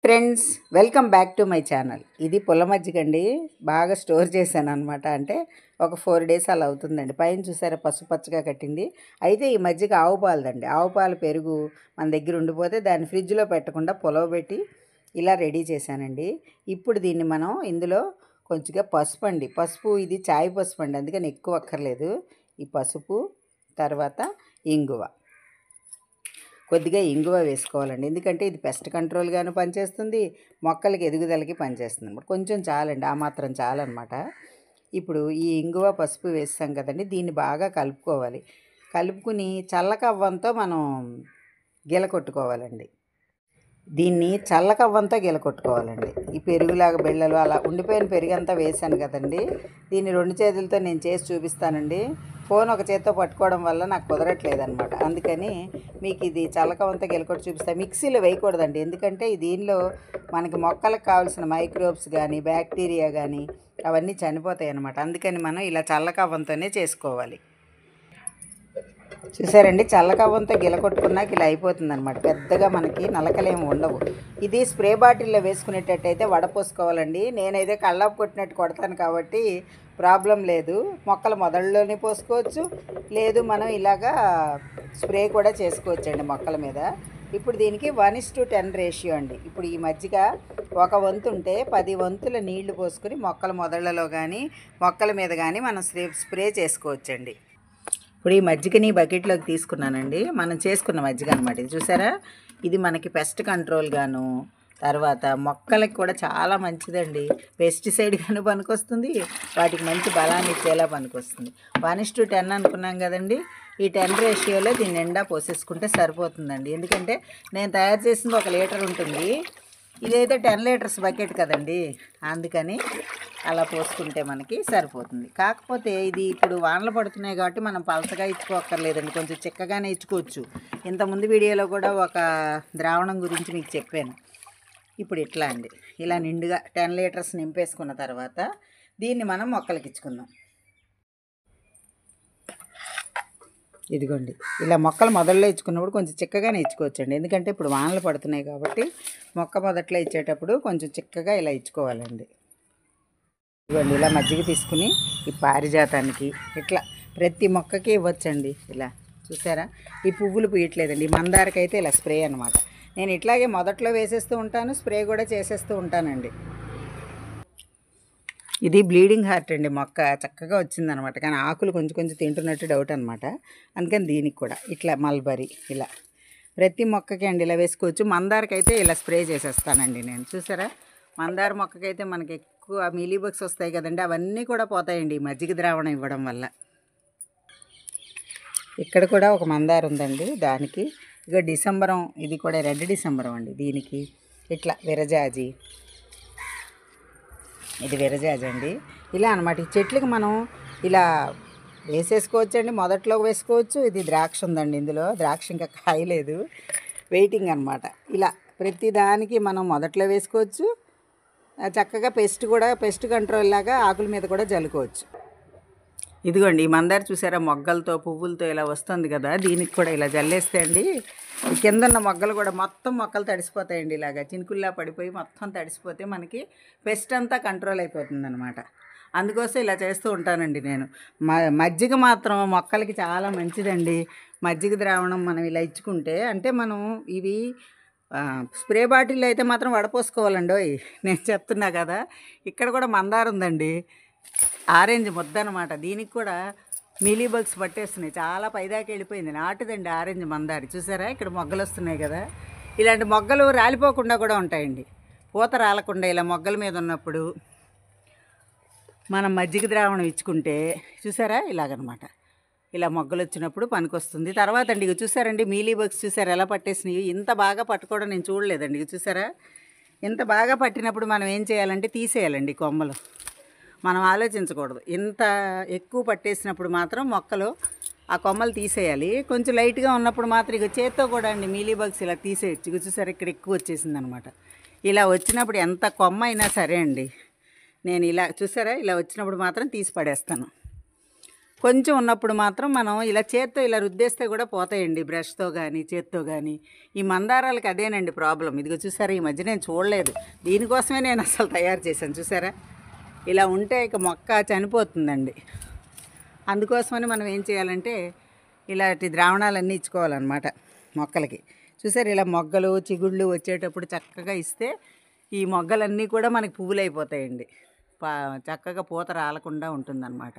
Friends, welcome back to my channel. ఇది పుల్ల మజ్జిగండి. బాగా స్టోర్ చేశాను అనమాట. అంటే ఒక 4 డేస్ అలా అవుతుందండి. పైన చూసారా పసుపచ్చగా కట్టింది. అయితే ఈ మజ్జిగ ఆవు పాలదండి. ఆవు పాలు పెరుగు మన దగ్గర ఉండిపోతే దాన్ని ఫ్రిడ్జ్లో పెట్టకుండా పులవబెట్టి ఇలా రెడీ చేశానండి. ఇప్పుడు దీన్ని మనం ఇందులో కొంచెంగా పసుపు అండి. పసుపు ఇది చాయ్ పసుపు అండి, అందుకని ఎక్కువ అక్కర్లేదు. ఈ పసుపు తర్వాత ఇంగువ, కొద్దిగా ఇంగువ వేసుకోవాలండి. ఎందుకంటే ఇది పెస్ట్ కంట్రోల్గాను పనిచేస్తుంది, మొక్కలకి ఎదుగుదలకి పనిచేస్తుంది అనమాట. కొంచెం చాలండి, ఆ మాత్రం చాలన్నమాట. ఇప్పుడు ఈ ఇంగువ పసుపు వేస్తాం కదండి, దీన్ని బాగా కలుపుకోవాలి. కలుపుకుని చల్లకవ్వంతో మనం గిలకొట్టుకోవాలండి. దీన్ని చల్లకవ్వంతో గిలకొట్టుకోవాలండి. ఈ పెరుగులాగా బిళ్ళలు అలా ఉండిపోయిన పెరుగంతా వేసాను కదండి, దీన్ని 2 చేతులతో నేను చేసి చూపిస్తానండి. ఫోన్ ఒక చేత్తో పట్టుకోవడం వల్ల నాకు కుదరట్లేదనమాట. అందుకని మీకు ఇది చల్లకవ్వంతో గిలకొట్టి చూపిస్తాను. మిక్సీలో వేయకూడదండి, ఎందుకంటే దీనిలో మనకి మొక్కలకు కావాల్సిన మైక్రోబ్స్ కానీ బ్యాక్టీరియా కానీ అవన్నీ చనిపోతాయి అన్నమాట. అందుకని మనం ఇలా చల్లకవ్వంతోనే చేసుకోవాలి. చూసారండి, చల్లకవ్వంతో గిలకొట్టుకున్నాక ఇలా అయిపోతుంది అనమాట. పెద్దగా మనకి నలకలేమి ఉండవు. ఇది స్ప్రే బాటిల్లో వేసుకునేటట్టయితే వడపోసుకోవాలండి. నేనైతే కళ్ళాపు కొట్టినట్టు కొడతాను కాబట్టి ప్రాబ్లం లేదు. మొక్కల మొదళ్ళలోనే పోసుకోవచ్చు, లేదు మనం ఇలాగా స్ప్రే కూడా చేసుకోవచ్చండి మొక్కల మీద. ఇప్పుడు దీనికి 1:10 రేషియో అండి. ఇప్పుడు ఈ మజ్జిగ 1 వంతు ఉంటే 10 వంతుల నీళ్లు పోసుకొని మొక్కల మొదళ్ళలో కానీ మొక్కల మీద కానీ మనం స్ప్రే చేసుకోవచ్చండి. ఇప్పుడు ఈ మజ్జిగని బకెట్లోకి తీసుకున్నానండి. మనం చేసుకున్న మజ్జిగ అనమాట ఇది. చూసారా, ఇది మనకి పెస్ట్ కంట్రోల్ గాను, తర్వాత మొక్కలకి కూడా చాలా మంచిదండి. పెస్టిసైడ్ గాను పనికొస్తుంది, వాటికి మంచి బలాన్ని ఇచ్చేలా పనికొస్తుంది. 1:10 అనుకున్నాం కదండి, ఈ 10 రేషియోలో దీని నిండా పోసేసుకుంటే సరిపోతుందండి. ఎందుకంటే నేను తయారు చేసింది 1 లీటర్ ఉంటుంది, ఇదైతే 10 లీటర్స్ బకెట్ కదండి, అందుకని అలా పోసుకుంటే మనకి సరిపోతుంది. కాకపోతే ఇది ఇప్పుడు వానలు పడుతున్నాయి కాబట్టి మనం పలసగా ఇచ్చుకోక్కర్లేదండి, కొంచెం చిక్కగానే ఇచ్చుకోవచ్చు. ఇంతకుముందు వీడియోలో కూడా ఒక ద్రావణం గురించి మీకు చెప్పాను. ఇప్పుడు ఇట్లా అండి, ఇలా నిండుగా 10 లీటర్స్ నింపేసుకున్న తర్వాత దీన్ని మనం మొక్కలకి ఇచ్చుకుందాం. ఇదిగోండి, ఇలా మొక్కలు మొదల్లో ఇచ్చుకున్నప్పుడు కొంచెం చిక్కగానే ఇచ్చుకోవచ్చండి. ఎందుకంటే ఇప్పుడు వానలు పడుతున్నాయి కాబట్టి మొక్క మొదట్లో ఇచ్చేటప్పుడు కొంచెం చిక్కగా ఇలా ఇచ్చుకోవాలండి. ఇదిగోండి, ఇలా మజ్జిగ తీసుకుని ఈ పారిజాతానికి ఇట్లా ప్రతి మొక్కకి ఇవ్వచ్చండి. ఇలా చూసారా, ఈ పువ్వులు పూయట్లేదండి. ఈ మందారకైతే ఇలా స్ప్రే అనమాట. నేను ఇట్లాగే మొదట్లో వేసేస్తూ ఉంటాను, స్ప్రే కూడా చేసేస్తూ ఉంటానండి. ఇది బ్లీడింగ్ హార్ట్ అండి, మొక్క చక్కగా వచ్చిందనమాట. కానీ ఆకులు కొంచెం కొంచెం తింటున్నట్టు డౌట్ అనమాట. అందుకని దీనికి కూడా ఇట్లా మల్బరీ ఇలా ప్రతి మొక్కకి అండి ఇలా వేసుకోవచ్చు. మందారకైతే ఇలా స్ప్రే చేసేస్తానండి నేను. చూసారా, మందార మొక్కకైతే మనకి ఎక్కువ మీలీబగ్స్ వస్తాయి కదండి, అవన్నీ కూడా పోతాయండి ఈ మజ్జిగ ద్రావణం ఇవ్వడం వల్ల. ఇక్కడ కూడా ఒక మందార ఉందండి, దానికి ఇక డిసెంబరం, ఇది కూడా రెడ్ డిసెంబరం అండి. దీనికి ఇట్లా విరజాజి, ఇది విరజాజి అండి. ఇలా అనమాట. ఈ చెట్లకి మనం ఇలా వేసేసుకోవచ్చండి, మొదట్లో వేసుకోవచ్చు. ఇది ద్రాక్ష ఉందండి, ఇందులో ద్రాక్ష ఇంకా కాయలేదు, వెయిటింగ్ అనమాట. ఇలా ప్రతి దానికి మనం మొదట్లో వేసుకోవచ్చు. చక్కగా పెస్ట్ కంట్రోల్ లాగా ఆకుల మీద కూడా జల్లుకోవచ్చు. ఇదిగోండి, ఈ మందార చూసారా, మొగ్గలతో పువ్వులతో ఇలా వస్తుంది కదా, దీనికి కూడా ఇలా జల్లేస్తే అండి కింద ఉన్న మొగ్గలు కూడా మొత్తం మొక్కలు తడిసిపోతాయండి. ఇలాగా చినుకుల్లా పడిపోయి మొత్తం తడిసిపోతే మనకి పెస్ట్ అంతా కంట్రోల్ అయిపోతుంది అనమాట. అందుకోసం ఇలా చేస్తూ ఉంటానండి నేను. మజ్జిగ మాత్రం మొక్కలకి చాలా మంచిదండి. మజ్జిగ ద్రావణం మనం ఇలా ఇచ్చుకుంటే, అంటే మనం ఇవి స్ప్రే బాటిల్లో అయితే మాత్రం వడపోసుకోవాలండి. నేను చెప్తున్నా కదా, ఇక్కడ కూడా మందార ఉందండి, ఆరెంజ్ ముద్ద అనమాట. దీనికి కూడా మీలీబగ్స్ పట్టేస్తున్నాయి, చాలా పైదాకా వెళ్ళిపోయింది. నాటుదండి ఆరెంజ్ మందారి. చూసారా, ఇక్కడ మొగ్గలు వస్తున్నాయి కదా, ఇలాంటి మొగ్గలు రాలిపోకుండా కూడా ఉంటాయండి, పూత రాలకుండా. ఇలా మొగ్గల మీద ఉన్నప్పుడు మనం మజ్జిగ ద్రావణం ఇచ్చుకుంటే చూసారా, ఇలాగనమాట, ఇలా మొగ్గలు వచ్చినప్పుడు పనికొస్తుంది. తర్వాత అండి ఇక చూసారండి, మీలీబగ్స్ చూసారా ఎలా పట్టేసినాయి. ఇంత బాగా పట్టుకోవడం నేను చూడలేదండి. ఇక చూసారా, ఇంత బాగా పట్టినప్పుడు మనం ఏం చేయాలంటే తీసేయాలండి కొమ్మలు. మనం ఆలోచించకూడదు, ఇంత ఎక్కువ పట్టేసినప్పుడు మాత్రం మొక్కలు ఆ కొమ్మలు తీసేయాలి. కొంచెం లైట్గా ఉన్నప్పుడు మాత్రం ఇక చేత్తో కూడా అండి మీలీబగ్స్ ఇలా తీసేయచ్చు. ఇక చూసారా, ఇక్కడ ఎక్కువ వచ్చేసింది అనమాట. ఇలా వచ్చినప్పుడు ఎంత కొమ్మ అయినా సరే అండి, నేను ఇలా చూసారా, ఇలా వచ్చినప్పుడు మాత్రం తీసి పడేస్తాను. కొంచెం ఉన్నప్పుడు మాత్రం మనం ఇలా చేత్తో ఇలా రుద్దేస్తే కూడా పోతాయండి, బ్రష్తో కానీ చేత్తో కానీ. ఈ మందారాలకి అదేనండి ప్రాబ్లం. ఇదిగో చూసారా, ఈ మధ్య నేను చూడలేదు, దీనికోసమే నేను అసలు తయారు చేశాను. చూసారా, ఇలా ఉంటే ఇక మొక్క చనిపోతుందండి. అందుకోసమని మనం ఏం చేయాలంటే ఇలాంటి ద్రావణాలన్నీ ఇచ్చుకోవాలన్నమాట మొక్కలకి. చూసారు, ఇలా మొగ్గలు చిగుళ్ళు వచ్చేటప్పుడు చక్కగా ఇస్తే ఈ మొగ్గలన్నీ కూడా మనకి పువ్వులు అయిపోతాయండి. చక్కగా పూత రాలకుండా ఉంటుందన్నమాట.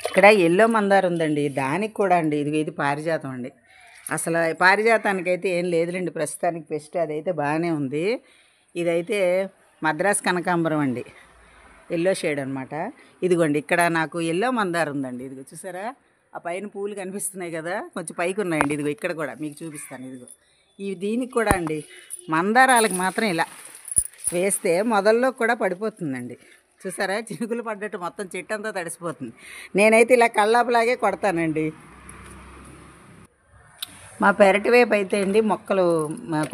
ఇక్కడ ఎల్లో మందారం ఉందండి, దానికి కూడా అండి ఇది పారిజాతం అండి. అసలు పారిజాతానికైతే ఏం లేదులేండి ప్రస్తుతానికి పెస్ట్, అదైతే బాగానే ఉంది. ఇదైతే మద్రాస్ కనకాంబరం అండి, ఎల్లో షేడ్ అనమాట. ఇదిగోండి ఇక్కడ నాకు ఎల్లో మందారం ఉందండి. ఇదిగో చూసారా, ఆ పైన పూలు కనిపిస్తున్నాయి కదా, కొంచెం పైకి ఉన్నాయండి. ఇదిగో ఇక్కడ కూడా మీకు చూపిస్తాను. ఇదిగో దీనికి కూడా అండి మందారాలకు మాత్రం ఇలా వేస్తే మొదల్లో కూడా పడిపోతుందండి. చూసారా, చినుకులు పడ్డట్టు మొత్తం చెట్టు అంతా తడిసిపోతుంది. నేనైతే ఇలా కళ్ళాపులాగే కొడతానండి. మా పెరటి వైపు అయితే అండి మొక్కలు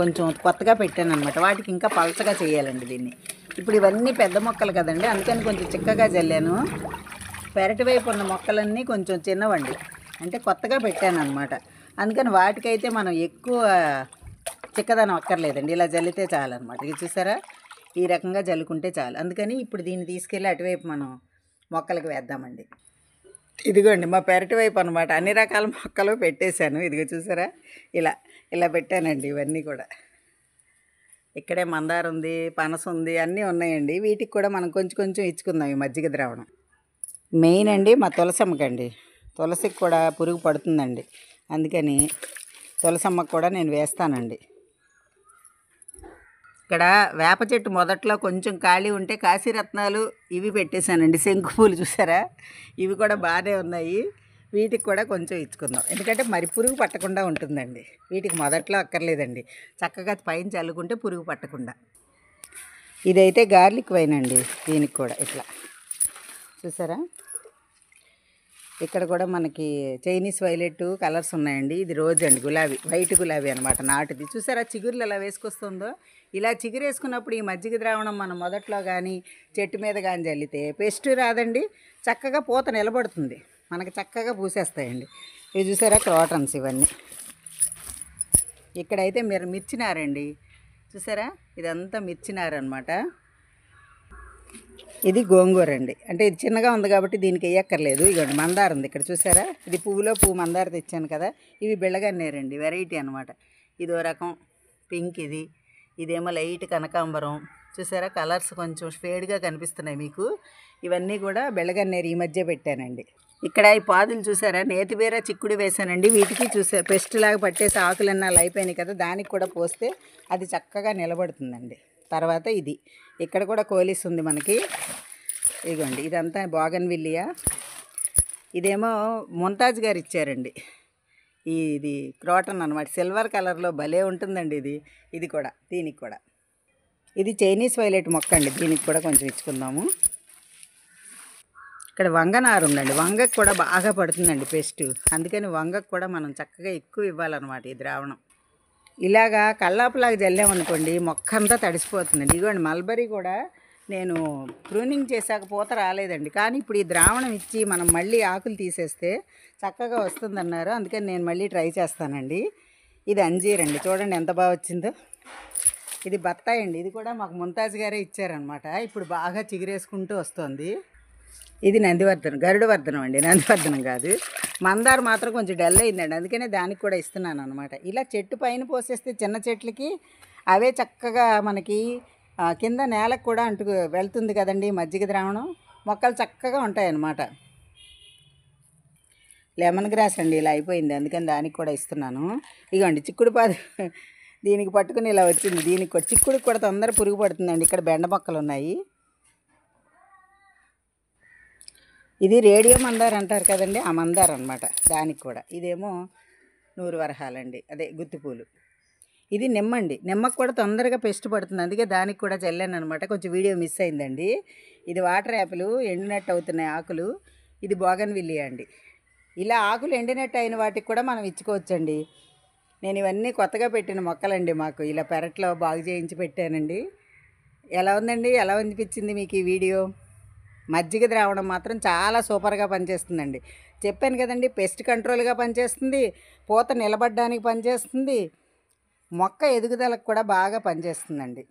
కొంచెం కొత్తగా పెట్టాను అనమాట, వాటికి ఇంకా పలచగా చేయాలండి దీన్ని. ఇప్పుడు ఇవన్నీ పెద్ద మొక్కలు కదండి, అందుకని కొంచెం చిక్కగా జల్లాను. పెరటి వైపు ఉన్న మొక్కలన్నీ కొంచెం చిన్నవండి, అంటే కొత్తగా పెట్టాను అనమాట. అందుకని వాటికైతే మనం ఎక్కువ చిక్కదనం అక్కర్లేదండి, ఇలా జల్లితే చాలన్నమాట. ఇది చూసారా, ఈ రకంగా జల్లుకుంటే చాలు. అందుకని ఇప్పుడు దీన్ని తీసుకెళ్ళి అటువైపు మనం మొక్కలకు వేద్దామండి. ఇదిగోండి మా పెరటి వైపు అనమాట, అన్ని రకాల మొక్కలు పెట్టేశాను. ఇదిగో చూసారా, ఇలా ఇలా పెట్టానండి. ఇవన్నీ కూడా ఇక్కడే మందారం ఉంది, పనస ఉంది, అన్నీ ఉన్నాయండి. వీటికి కూడా మనం కొంచెం కొంచెం ఇచ్చుకుందాం ఈ మజ్జిగ ద్రావణం. మెయిన్ అండి మా తులసమ్మకండి, తులసికి కూడా పురుగు పడుతుందండి, అందుకని తులసమ్మకు కూడా నేను వేస్తానండి. ఇక్కడ వేప చెట్టు మొదట్లో కొంచెం ఖాళీ ఉంటే కాశీరత్నాలు ఇవి పెట్టేశానండి, శంకు పూలు చూసారా, ఇవి కూడా బాగానే ఉన్నాయి. వీటికి కూడా కొంచెం ఇచ్చుకుందాం, ఎందుకంటే మరి పురుగు పట్టకుండా ఉంటుందండి. వీటికి మొదట్లో అక్కర్లేదండి, చక్కగా పైన చల్లుకుంటే పురుగు పట్టకుండా. ఇదైతే గార్లిక్ వైన్ అండి, దీనికి కూడా ఇట్లా చూసారా. ఇక్కడ కూడా మనకి చైనీస్ వైలెట్ కలర్స్ ఉన్నాయండి. ఇది రోజ్ అండి, గులాబీ, వైట్ గులాబీ అనమాట, నాటుది. చూసారా చిగురులు ఎలా వేసుకొస్తుందో. ఇలా చిగురు వేసుకున్నప్పుడు ఈ మజ్జిగ ద్రావణం మనం మొదట్లో కానీ చెట్టు మీద కానీ చల్లితే పెస్ట్ రాదండి, చక్కగా పూత నిలబడుతుంది, మనకి చక్కగా పూసేస్తాయండి. ఇవి చూసారా క్రోటన్స్, ఇవన్నీ. ఇక్కడైతే మీరు మిర్చినారండి, చూసారా, ఇదంతా మిర్చినారనమాట. ఇది గోంగూర అండి, అంటే ఇది చిన్నగా ఉంది కాబట్టి దీనికి వేయక్కర్లేదు. ఇదిగోండి మందారం ఉంది ఇక్కడ చూసారా, ఇది పువ్వులో పువ్వు మందార తెచ్చాను కదా. ఇవి బిళ్ళగన్నేరండి, వెరైటీ అనమాట. ఇదో రకం పింక్, ఇదేమో లైట్ కనకాంబరం. చూసారా కలర్స్ కొంచెం షేడ్గా కనిపిస్తున్నాయి మీకు. ఇవన్నీ కూడా బెళ్ళగన్నేరు ఈ మధ్య పెట్టానండి. ఇక్కడ ఈ పాదులు చూసారా, నేతిబీర చిక్కుడు వేసానండి. వీటికి చూసారా పెస్ట్ లాగా పట్టేసి ఆకులన్నీ అయిపోయినాయి కదా, దానికి కూడా పోస్తే అది చక్కగా నిలబడుతుందండి. తర్వాత ఇది ఇక్కడ కూడా కోలిస్ ఉంది మనకి. ఇదిగోండి ఇదంతా బోగన్విల్లియా, ఇదేమో ముంతాజ్ గారు ఇచ్చారండి. ఇది క్రోటన్ అనమాట, సిల్వర్ కలర్లో భలే ఉంటుందండి ఇది కూడా. దీనికి కూడా ఇది చైనీస్ వైలెట్ మొక్క అండి, దీనికి కూడా కొంచెం ఇచ్చుకుందాము. ఇక్కడ వంగనారు ఉందండి, వంగకు కూడా బాగా పడుతుందండి పెస్ట్, అందుకని వంగకు కూడా మనం చక్కగా ఎక్కువ ఇవ్వాలన్నమాట ఈ ద్రావణం. ఇలాగా కల్లాపులాగా జల్లామనుకోండి మొక్క అంతా తడిసిపోతుందండి. ఇదిగోండి మల్బరీ కూడా నేను ప్రూనింగ్ చేశాక పూత రాలేదండి, కానీ ఇప్పుడు ఈ ద్రావణం ఇచ్చి మనం మళ్ళీ ఆకులు తీసేస్తే చక్కగా వస్తుందన్నారు, అందుకని నేను మళ్ళీ ట్రై చేస్తానండి. ఇది అంజీర్ అండి, చూడండి ఎంత బాగా వచ్చిందో. ఇది బత్తాయి అండి, ఇది కూడా మాకు ముంతాజ్ గారే ఇచ్చారనమాట, ఇప్పుడు బాగా చిగురేసుకుంటూ వస్తుంది. ఇది నందివర్ధనం, గరుడవర్ధనం అండి, నందివర్ధనం కాదు. మందారు మాత్రం కొంచెం డల్ అయిందండి, అందుకనే దానికి కూడా ఇస్తున్నాను అనమాట. ఇలా చెట్టు పైన పోసేస్తే చిన్న చెట్లకి అవే చక్కగా మనకి కింద నేలకు కూడా వెళ్తుంది కదండి మజ్జిగ ద్రావణం, మొక్కలు చక్కగా ఉంటాయన్నమాట. లెమన్ గ్రాస్ అండి ఇలా అయిపోయింది, అందుకని దానికి కూడా ఇస్తున్నాను. ఇదిగోండి చిక్కుడు పాదు దీనికి పట్టుకుని ఇలా వచ్చింది, దీనికి కూడా చిక్కుడికి కూడా తొందర పురుగు పడుతుందండి. ఇక్కడ బెండ మొక్కలు ఉన్నాయి. ఇది రేడియో మందార అంటారు కదండి, ఆ మందార అనమాట, దానికి కూడా. ఇదేమో నూరు వరహాలండి, అదే గుత్తిపూలు. ఇది నిమ్మండి, నిమ్మకు కూడా తొందరగా పెస్ట్ పడుతుంది, అందుకే దానికి కూడా చల్లాను అనమాట. కొంచెం వీడియో మిస్ అయిందండి. ఇది వాటర్ యాపిల్, ఎండినట్టు అవుతున్నాయి ఆకులు. ఇది బోగన్విల్లియా అండి. ఇలా ఆకులు ఎండినట్టు అయిన వాటికి కూడా మనం ఇచ్చుకోవచ్చండి. నేను ఇవన్నీ కొత్తగా పెట్టిన మొక్కలండి, మాకు ఇలా పెరట్లో బాగు చేయించి పెట్టానండి. ఎలా ఉందండి, ఎలా అనిపించింది మీకు ఈ వీడియో? మజ్జిగ ద్రావణం మాత్రం చాలా సూపర్గా పనిచేస్తుందండి. చెప్పాను కదండి, పెస్ట్ కంట్రోల్గా పనిచేస్తుంది, పూత నిలబడడానికి పనిచేస్తుంది, మొక్క ఎదుగుదలకు కూడా బాగా పనిచేస్తుందండి.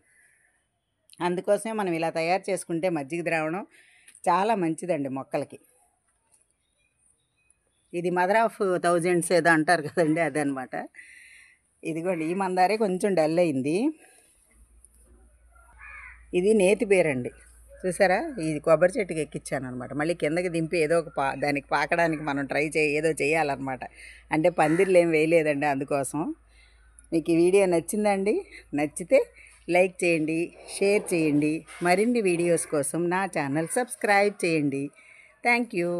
అందుకోసమే మనం ఇలా తయారు చేసుకుంటే మజ్జిగ ద్రావణం చాలా మంచిదండి మొక్కలకి. ఇది మదర్ ఆఫ్ థౌజండ్స్ ఏదో అంటారు కదండి, అదనమాట. ఇదిగోండి, ఈ మందారే కొంచెం డల్ అయింది. ఇది నేతి బేరండి, చూసారా? ఇది కొబ్బరి చెట్టుకి ఎక్కించాను అనమాట. మళ్ళీ కిందకి దింపి ఏదో ఒక దానికి పాకడానికి మనం ఏదో చేయాలన్నమాట. అంటే పందిర్లు ఏం వేయలేదండి, అందుకోసం. మీకు ఈ వీడియో నచ్చిందండి? నచ్చితే లైక్ చేయండి, షేర్ చేయండి. మరిన్ని వీడియోస్ కోసం నా ఛానల్ సబ్స్క్రైబ్ చేయండి. Thank you.